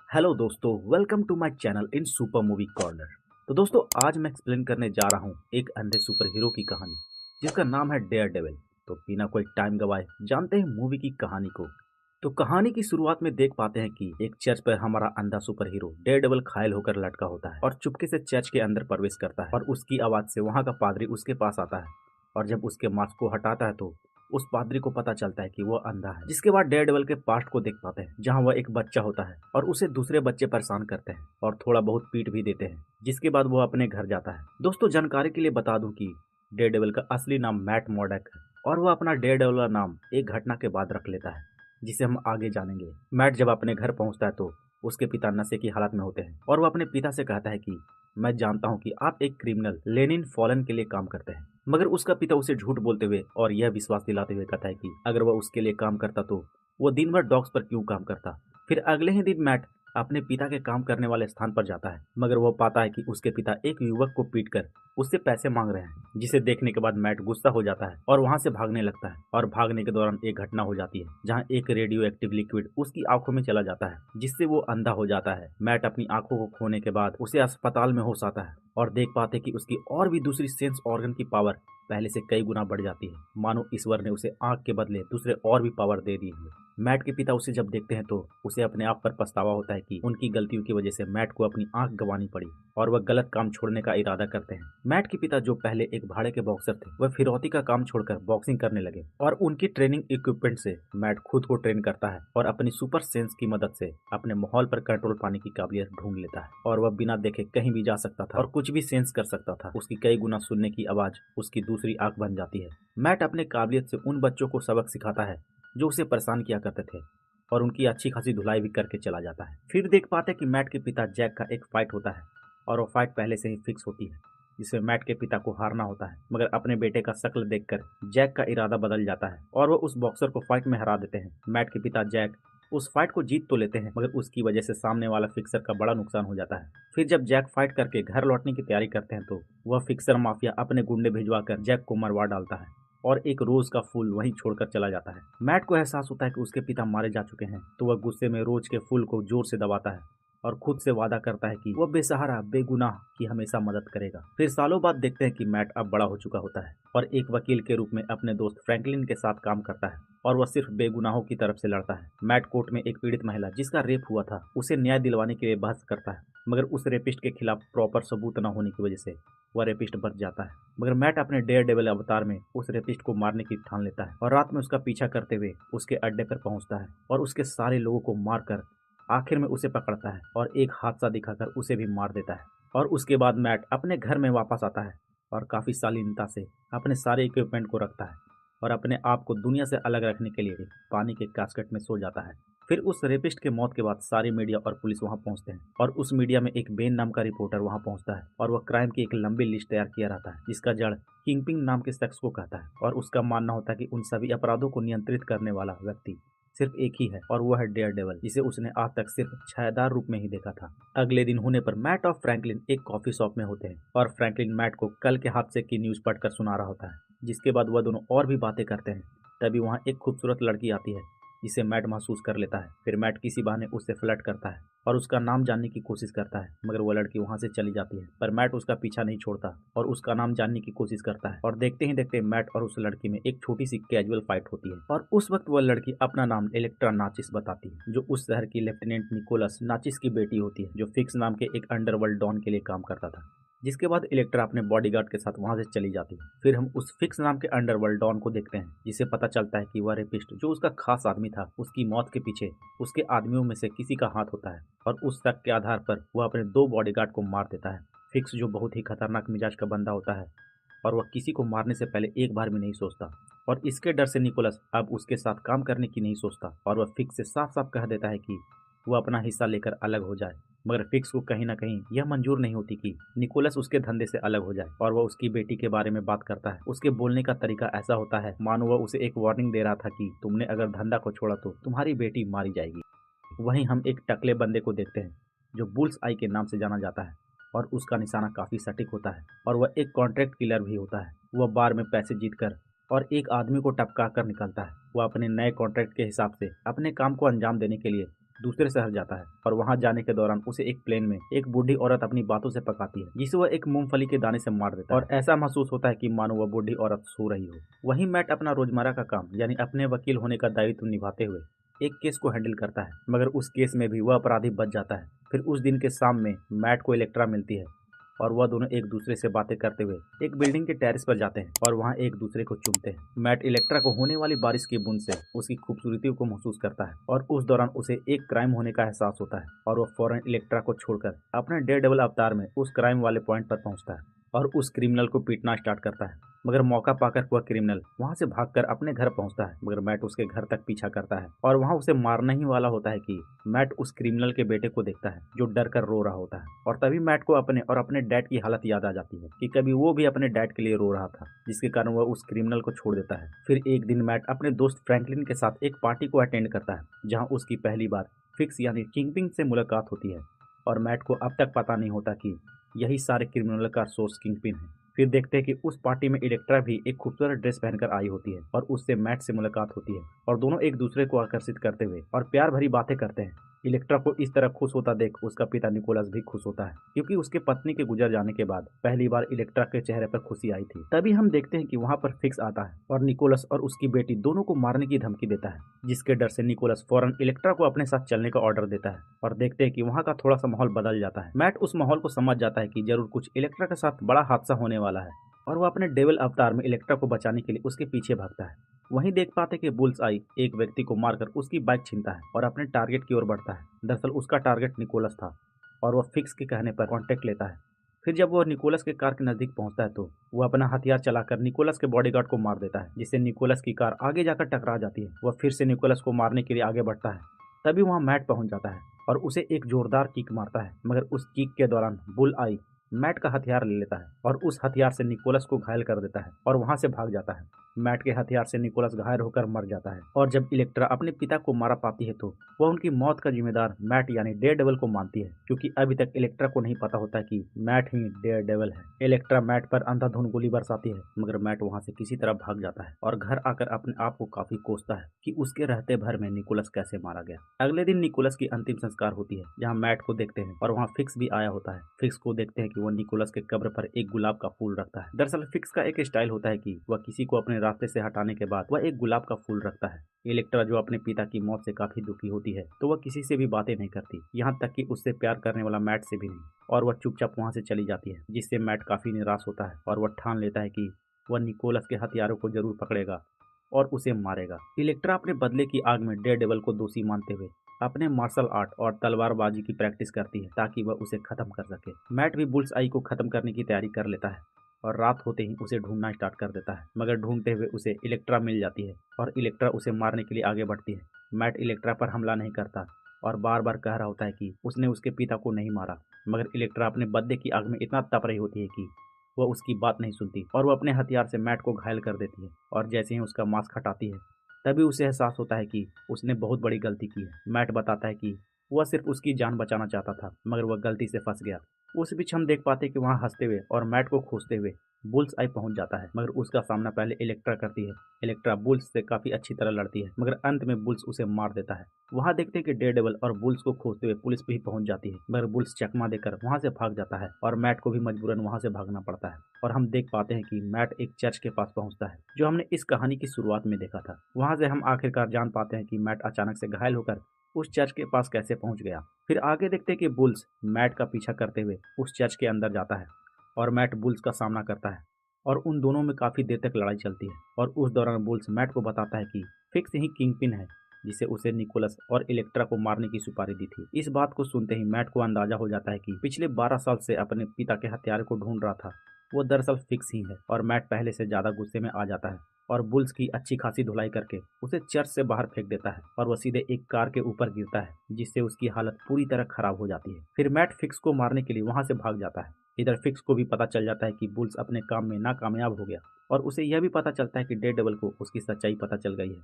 Hello दोस्तों, welcome to my channel in super movie corner. तो दोस्तों, आज मैं एक्सप्लेन करने जा रहा हूँ एक अंधे सुपर हीरो की कहानी जिसका नाम है डेयर डेविल। तो बिना कोई टाइम गवाए जानते हैं मूवी की कहानी को। तो कहानी की शुरुआत में देख पाते हैं कि एक चर्च पर हमारा अंधा सुपर हीरो डेयर डेविल घायल होकर लटका होता है और चुपके से चर्च के अंदर प्रवेश करता है और उसकी आवाज से वहाँ का पादरी उसके पास आता है। और जब उसके मास्क को हटाता है तो उस पादरी को पता चलता है कि वो अंधा है। जिसके बाद डेयरडेविल के पास्ट को देख पाते हैं जहां वह एक बच्चा होता है और उसे दूसरे बच्चे परेशान करते हैं और थोड़ा बहुत पीट भी देते हैं। जिसके बाद वो अपने घर जाता है। दोस्तों, जानकारी के लिए बता दूं कि डेयरडेविल का असली नाम मैट मॉर्डक है और वह अपना डेयरडेविल का नाम एक घटना के बाद रख लेता है जिसे हम आगे जानेंगे। मैट जब अपने घर पहुंचता है तो उसके पिता नशे की हालत में होते हैं और वह अपने पिता से कहता है कि मैं जानता हूं कि आप एक क्रिमिनल लेनिन फॉलन के लिए काम करते हैं। मगर उसका पिता उसे झूठ बोलते हुए और यह विश्वास दिलाते हुए कहता है कि अगर वह उसके लिए काम करता तो वो दिन भर डॉग्स पर क्यों काम करता। फिर अगले ही दिन मैट अपने पिता के काम करने वाले स्थान पर जाता है, मगर वो पाता है कि उसके पिता एक युवक को पीटकर उससे पैसे मांग रहे हैं। जिसे देखने के बाद मैट गुस्सा हो जाता है और वहां से भागने लगता है और भागने के दौरान एक घटना हो जाती है जहां एक रेडियो एक्टिव लिक्विड उसकी आंखों में चला जाता है जिससे वो अंधा हो जाता है। मैट अपनी आंखों को खोने के बाद उसे अस्पताल में होश आता है और देख पाते कि उसकी और भी दूसरी सेंस ऑर्गन की पावर पहले से कई गुना बढ़ जाती है, मानो ईश्वर ने उसे आंख के बदले दूसरे और भी पावर दे दी है। मैट के पिता उसे जब देखते हैं तो उसे अपने आप पर पछतावा होता है कि उनकी गलतियों की वजह से मैट को अपनी आंख गंवानी पड़ी और वह गलत काम छोड़ने का इरादा करते हैं। मैट के पिता जो पहले एक भाड़े के बॉक्सर थे, वह फिरौती का काम छोड़कर बॉक्सिंग करने लगे और उनकी ट्रेनिंग इक्विपमेंट से मैट खुद को ट्रेन करता है और अपनी सुपर सेंस की मदद से अपने माहौल पर कंट्रोल पाने की काबिलियत ढूंढ लेता है और वह बिना देखे कहीं भी जा सकता था और कुछ भी सेंस कर सकता था। उसकी कई गुना सुनने की आवाज उसकी दूसरी आंख बन जाती है। मैट अपने काबिलियत से उन बच्चों को सबक सिखाता है जो उसे परेशान किया करते थे और उनकी अच्छी खासी धुलाई भी करके चला जाता है। फिर देख पाते कि मैट के पिता जैक का एक फाइट होता है और वो फाइट पहले से ही फिक्स होती है जिसमें मैट के पिता को हारना होता है, मगर अपने बेटे का शक्ल देखकर जैक का इरादा बदल जाता है और वो उस बॉक्सर को फाइट में हरा देते हैं। मैट के पिता जैक उस फाइट को जीत तो लेते हैं, मगर उसकी वजह से सामने वाला फिक्सर का बड़ा नुकसान हो जाता है। फिर जब जैक फाइट करके घर लौटने की तैयारी करते हैं तो वह फिक्सर माफिया अपने गुंडे भिजवा कर जैक को मरवा डालता है और एक रोज का फूल वहीं छोड़कर चला जाता है। मैट को एहसास होता है कि उसके पिता मारे जा चुके हैं तो वह गुस्से में रोज के फूल को जोर से दबाता है और खुद से वादा करता है कि वह बेसहारा बेगुनाह की हमेशा मदद करेगा। फिर सालों बाद देखते हैं कि मैट अब बड़ा हो चुका होता है और एक वकील के रूप में अपने दोस्त फ्रैंकलिन के साथ काम करता है और वह सिर्फ बेगुनाहों की तरफ से लड़ता है। मैट कोर्ट में एक पीड़ित महिला जिसका रेप हुआ था उसे न्याय दिलवाने के लिए बहस करता है, मगर उस रेपिस्ट के खिलाफ प्रॉपर सबूत न होने की वजह से वह रेपिस्ट बच जाता है। मगर मैट अपने डेयर डेविल अवतार में उस रेपिस्ट को मारने की ठान लेता है और रात में उसका पीछा करते हुए उसके अड्डे पर पहुंचता है और उसके सारे लोगों को मारकर आखिर में उसे पकड़ता है और एक हादसा दिखाकर उसे भी मार देता है। और उसके बाद मैट अपने घर में वापस आता है और काफी शालीनता से अपने सारे इक्विपमेंट को रखता है और अपने आप को दुनिया से अलग रखने के लिए पानी के कास्केट में सो जाता है। फिर उस रेपिस्ट के मौत के बाद सारी मीडिया और पुलिस वहां पहुंचते हैं और उस मीडिया में एक बेन नाम का रिपोर्टर वहां पहुंचता है और वह क्राइम की एक लंबी लिस्ट तैयार किया रहता है जिसका जड़ किंगपिंग नाम के शख्स को कहता है और उसका मानना होता है कि उन सभी अपराधों को नियंत्रित करने वाला व्यक्ति सिर्फ एक ही है और वह है डेयर डेविल, जिसे उसने आज तक सिर्फ छायादार रूप में ही देखा था। अगले दिन होने पर मैट और फ्रैंकलिन एक कॉफी शॉप में होते हैं और फ्रैंकलिन मैट को कल के हादसे की न्यूज पढ़कर सुना रहा होता है, जिसके बाद वह दोनों और भी बातें करते हैं। तभी वहाँ एक खूबसूरत लड़की आती है जिसे मैट महसूस कर लेता है। फिर मैट किसी बहाने उससे फ्लर्ट करता है और उसका नाम जानने की कोशिश करता है, मगर वो लड़की वहां से चली जाती है। पर मैट उसका पीछा नहीं छोड़ता और उसका नाम जानने की कोशिश करता है और देखते ही देखते मैट और उस लड़की में एक छोटी सी कैजुअल फाइट होती है और उस वक्त वह लड़की अपना नाम इलेक्ट्रा नाचिस बताती है, जो उस शहर की लेफ्टिनेंट निकोलस नाचिस की बेटी होती है, जो फिक्स नाम के एक अंडरवर्ल्ड डॉन के लिए काम करता था। जिसके बाद इलेक्ट्रा अपने बॉडीगार्ड के साथ वहां से चली जाती है। फिर हम उस फिक्स नाम के अंडरवर्ल्ड डॉन को देखते हैं, जिसे पता चलता है कि वह रेपिस्ट जो उसका खास आदमी था, उसकी मौत के पीछे उसके आदमियों में से किसी का हाथ होता है और उस शक के आधार पर वह अपने 2 बॉडीगार्ड को मार देता है। फिक्स जो बहुत ही खतरनाक मिजाज का बंदा होता है और वह किसी को मारने से पहले एक बार भी नहीं सोचता और इसके डर से निकोलस अब उसके साथ काम करने की नहीं सोचता और वह फिक्स से साफ साफ कह देता है कि वह अपना हिस्सा लेकर अलग हो जाए। मगर फिक्स को कहीं ना कहीं यह मंजूर नहीं होती कि निकोलस उसके धंधे से अलग हो जाए और वह उसकी बेटी के बारे में बात करता है। उसके बोलने का तरीका ऐसा होता है मानो वह उसे एक वार्निंग दे रहा था कि तुमने अगर धंधा को छोड़ा तो तुम्हारी बेटी मारी जाएगी। वहीं हम एक टकले बंदे को देखते हैं जो बुल्स आई के नाम से जाना जाता है और उसका निशाना काफी सटीक होता है और वह एक कॉन्ट्रैक्ट किलर भी होता है। वह बार में पैसे जीतकर और एक आदमी को टपका कर निकलता है। वह अपने नए कॉन्ट्रैक्ट के हिसाब से अपने काम को अंजाम देने के लिए दूसरे शहर जाता है और वहां जाने के दौरान उसे एक प्लेन में एक बूढ़ी औरत अपनी बातों से पकाती है, जिसे वह एक मूंगफली के दाने से मार देता है और ऐसा महसूस होता है कि मानो वह बूढ़ी औरत सो रही हो। वहीं मैट अपना रोजमर्रा का काम यानी अपने वकील होने का दायित्व निभाते हुए एक केस को हैंडल करता है, मगर उस केस में भी वह अपराधी बच जाता है। फिर उस दिन के शाम में मैट को इलेक्ट्रा मिलती है और वह दोनों एक दूसरे से बातें करते हुए एक बिल्डिंग के टेरेस पर जाते हैं और वहां एक दूसरे को चूमते हैं। मैट इलेक्ट्रा को होने वाली बारिश की बूंद से उसकी खूबसूरती को महसूस करता है और उस दौरान उसे एक क्राइम होने का एहसास होता है और वह फौरन इलेक्ट्रा को छोड़कर अपने डेयरडेविल अवतार में उस क्राइम वाले पॉइंट पर पहुंचता है और उस क्रिमिनल को पीटना स्टार्ट करता है। मगर मौका पाकर वह क्रिमिनल वहां से भागकर अपने घर पहुंचता है, मगर मैट उसके घर तक पीछा करता है और वहां उसे मारने ही वाला होता है कि मैट उस क्रिमिनल के बेटे को देखता है जो डर कर रो रहा होता है। और तभी मैट को अपने और अपने डैड की हालत याद आ जाती है कि कभी वो भी अपने डैड के लिए रो रहा था, जिसके कारण वह उस क्रिमिनल को छोड़ देता है। फिर एक दिन मैट अपने दोस्त फ्रैंकलिन के साथ एक पार्टी को अटेंड करता है, जहाँ उसकी पहली बार फिक्स यानी किंगपिन से मुलाकात होती है और मैट को अब तक पता नहीं होता कि यही सारे क्रिमिनल का सोर्स किंगपिन है। फिर देखते हैं कि उस पार्टी में इलेक्ट्रा भी एक खूबसूरत ड्रेस पहनकर आई होती है और उससे मैट से मुलाकात होती है और दोनों एक दूसरे को आकर्षित करते हुए और प्यार भरी बातें करते हैं। इलेक्ट्रा को इस तरह खुश होता देख उसका पिता निकोलस भी खुश होता है, क्योंकि उसके पत्नी के गुजर जाने के बाद पहली बार इलेक्ट्रा के चेहरे पर खुशी आई थी। तभी हम देखते हैं कि वहाँ पर फिक्स आता है और निकोलस और उसकी बेटी दोनों को मारने की धमकी देता है, जिसके डर से निकोलस फौरन इलेक्ट्रा को अपने साथ चलने का ऑर्डर देता है और देखते हैं कि वहाँ का थोड़ा सा माहौल बदल जाता है। मैट उस माहौल को समझ जाता है कि जरूर कुछ इलेक्ट्रा के साथ बड़ा हादसा होने वाला है और वह अपने डेविल अवतार में इलेक्ट्रा को बचाने के लिए उसके पीछे भागता है। वहीं देख पाते कि बुल्स आई एक व्यक्ति को मारकर उसकी बाइक छीनता है और अपने टारगेट की ओर बढ़ता है। दरअसल उसका टारगेट निकोलस था और वह फिक्स के कहने पर कांटेक्ट लेता है। फिर जब वह निकोलस के कार के नजदीक पहुंचता है तो वह अपना हथियार चलाकर निकोलस के बॉडीगार्ड को मार देता है, जिससे निकोलस की कार आगे जाकर टकरा जाती है। वह फिर से निकोलस को मारने के लिए आगे बढ़ता है। तभी वहां मैट पहुंच जाता है और उसे एक जोरदार किक मारता है, मगर उस किक के दौरान बुल आई मैट का हथियार ले लेता है और उस हथियार से निकोलस को घायल कर देता है और वहां से भाग जाता है। मैट के हथियार से निकोलस घायल होकर मर जाता है और जब इलेक्ट्रा अपने पिता को मारा पाती है तो वह उनकी मौत का जिम्मेदार मैट यानी डेयरडेविल को मानती है, क्योंकि अभी तक इलेक्ट्रा को नहीं पता होता कि मैट ही डेयरडेविल है। इलेक्ट्रा मैट पर अंधाधुंध गोली बरसाती है, मगर मैट वहां से किसी तरह भाग जाता है और घर आकर अपने आप को काफी कोसता है कि उसके रहते भर में निकोलस कैसे मारा गया। अगले दिन निकोलस की अंतिम संस्कार होती है, जहाँ मैट को देखते हैं और वहाँ फिक्स भी आया होता है। फिक्स को देखते हैं कि वह निकोलस के कब्र पर एक गुलाब का फूल रखता है। दरअसल फिक्स का एक स्टाइल होता है कि वह किसी को अपने रास्ते से हटाने के बाद वह एक गुलाब का फूल रखता है। इलेक्ट्रा जो अपने पिता की मौत से काफी दुखी होती है तो वह किसी से भी बातें नहीं करती, यहाँ तक कि उससे प्यार करने वाला मैट से भी नहीं, और वह चुपचाप वहाँ से चली जाती है, जिससे मैट काफी निराश होता है और वह ठान लेता है कि वह निकोलस के हथियारों को जरूर पकड़ेगा और उसे मारेगा। इलेक्ट्रा अपने बदले की आग में डेयरडेविल को दोषी मानते हुए अपने मार्शल आर्ट और तलवारबाजी की प्रैक्टिस करती है ताकि वह उसे खत्म कर सके। मैट भी बुल्स आई को खत्म करने की तैयारी कर लेता है और रात होते ही उसे ढूंढना स्टार्ट कर देता है, मगर ढूंढते हुए उसे इलेक्ट्रा मिल जाती है और इलेक्ट्रा उसे मारने के लिए आगे बढ़ती है। मैट इलेक्ट्रा पर हमला नहीं करता और बार बार कह रहा होता है कि उसने उसके पिता को नहीं मारा, मगर इलेक्ट्रा अपने बदले की आग में इतना तप रही होती है कि वह उसकी बात नहीं सुनती और वह अपने हथियार से मैट को घायल कर देती है और जैसे ही उसका मास्क हटाती है तभी उसे एहसास होता है कि उसने बहुत बड़ी गलती की है। मैट बताता है कि वह सिर्फ उसकी जान बचाना चाहता था, मगर वह गलती से फंस गया। उस बीच हम देख पाते कि वहाँ हंसते हुए और मैट को खोजते हुए बुल्स आई पहुंच जाता है, मगर उसका सामना पहले इलेक्ट्रा करती है। इलेक्ट्रा बुल्स से काफी अच्छी तरह लड़ती है, मगर अंत में बुल्स उसे मार देता है। वहाँ देखते हैं कि डेयरडेविल और बुल्स को खोजते हुए पुलिस भी पहुंच जाती है, मगर बुल्स चकमा देकर वहाँ से भाग जाता है और मैट को भी मजबूरन वहाँ से भागना पड़ता है। और हम देख पाते हैं कि मैट एक चर्च के पास पहुंचता है, जो हमने इस कहानी की शुरुआत में देखा था। वहाँ से हम आखिरकार जान पाते हैं कि मैट अचानक से घायल होकर उस चर्च के पास कैसे पहुंच गया। फिर आगे देखते हैं कि बुल्स मैट का पीछा करते हुए उस चर्च के अंदर जाता है और मैट बुल्स का सामना करता है और उन दोनों में काफी देर तक लड़ाई चलती है। और उस दौरान बुल्स मैट को बताता है कि फिक्स ही किंगपिन है, जिसे उसे निकोलस और इलेक्ट्रा को मारने की सुपारी दी थी। इस बात को सुनते ही मैट को अंदाजा हो जाता है कि पिछले 12 साल से अपने पिता के हथियार को ढूंढ रहा था वो दरअसल फिक्स ही है, और मैट पहले से ज्यादा गुस्से में आ जाता है और बुल्स की अच्छी खासी धुलाई करके उसे चर्च से बाहर फेंक देता है और वह सीधे एक कार के ऊपर गिरता है, जिससे उसकी हालत पूरी तरह खराब हो जाती है। फिर मैट फिक्स को मारने के लिए वहां से भाग जाता है। इधर फिक्स को भी पता चल जाता है कि बुल्स अपने काम में नाकामयाब हो गया और उसे यह भी पता चलता है कि डेयरडेविल को उसकी सच्चाई पता चल गई है,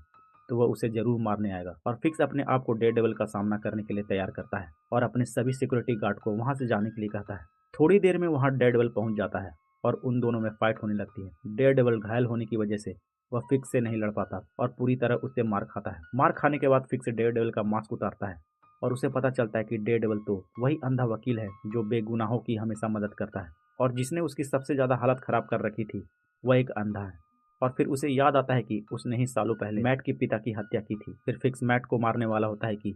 तो वह उसे जरूर मारने आएगा। और फिक्स अपने आप को डेयरडेविल का सामना करने के लिए तैयार करता है और अपने सभी सिक्योरिटी गार्ड को वहां से जाने के लिए कहता है। थोड़ी देर में वहां डेयरडेविल पहुंच जाता है और उन दोनों में फाइट होने लगती है। डेयरडेविल घायल होने की वजह से वह फिक्स से नहीं लड़ पाता और पूरी तरह उससे मार खाता है। मार खाने के बाद फिक्स डेयरडेविल का मास्क उतारता है और उसे पता चलता है कि डेयरडेविल तो वही अंधा वकील है जो बेगुनाहों की हमेशा मदद करता है और जिसने उसकी सबसे ज़्यादा हालत ख़राब कर रखी थी वह एक अंधा है। और फिर उसे याद आता है कि उसने ही सालों पहले मैट के पिता की हत्या की थी। फिर फिक्स मैट को मारने वाला होता है कि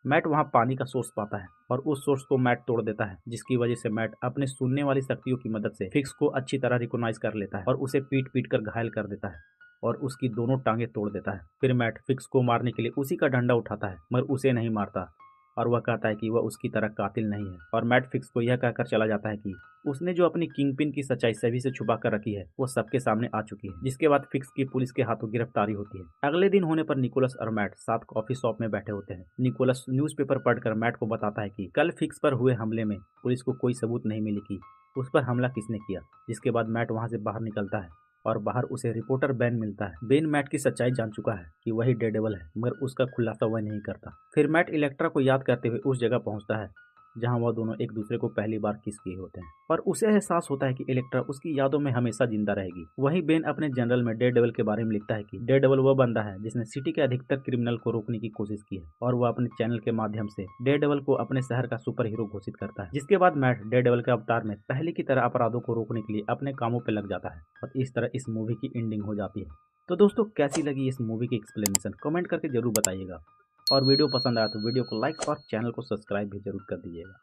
मैट वहाँ पानी का सोर्स पाता है और उस सोर्स को मैट तोड़ देता है, जिसकी वजह से मैट अपने सुनने वाली शक्तियों की मदद से फिक्स को अच्छी तरह रिकॉग्नाइज कर लेता है और उसे पीट पीट कर घायल कर देता है और उसकी दोनों टांगे तोड़ देता है। फिर मैट फिक्स को मारने के लिए उसी का डंडा उठाता है मगर उसे नहीं मारता और वह कहता है कि वह उसकी तरह कातिल नहीं है। और मैट फिक्स को यह कहकर चला जाता है कि उसने जो अपनी किंगपिन की सच्चाई सभी से छुपा कर रखी है वो सबके सामने आ चुकी है। जिसके बाद फिक्स की पुलिस के हाथों गिरफ्तारी होती है। अगले दिन होने पर निकोलस और मैट साथ कॉफी शॉप में बैठे होते हैं। निकोलस न्यूज़पेपर पढ़कर मैट को बताता है कि कल फिक्स पर हुए हमले में पुलिस को कोई सबूत नहीं मिली कि उस पर हमला किसने किया। जिसके बाद मैट वहां से बाहर निकलता है और बाहर उसे रिपोर्टर बेन मिलता है। बेन मैट की सच्चाई जान चुका है कि वही डेयरडेविल है मगर उसका खुलासा वह नहीं करता। फिर मैट इलेक्ट्रा को याद करते हुए उस जगह पहुंचता है जहां वह दोनों एक दूसरे को पहली बार किस किए होते हैं और उसे एहसास होता है कि इलेक्ट्रा उसकी यादों में हमेशा जिंदा रहेगी। वहीं बेन अपने जनरल में डेयरडेविल के बारे में लिखता है कि डेयरडेविल वह बंदा है जिसने सिटी के अधिकतर क्रिमिनल को रोकने की कोशिश की है और वह अपने चैनल के माध्यम से डेयरडेविल को अपने शहर का सुपर हीरो घोषित करता है। जिसके बाद मैट डेयरडेविल के अवतार में पहले की तरह अपराधों को रोकने के लिए अपने कामों पर लग जाता है और इस तरह इस मूवी की एंडिंग हो जाती है। तो दोस्तों कैसी लगी इस मूवी की एक्सप्लेनेशन कमेंट करके जरूर बताइएगा और वीडियो पसंद आया तो वीडियो को लाइक और चैनल को सब्सक्राइब भी जरूर कर दीजिएगा।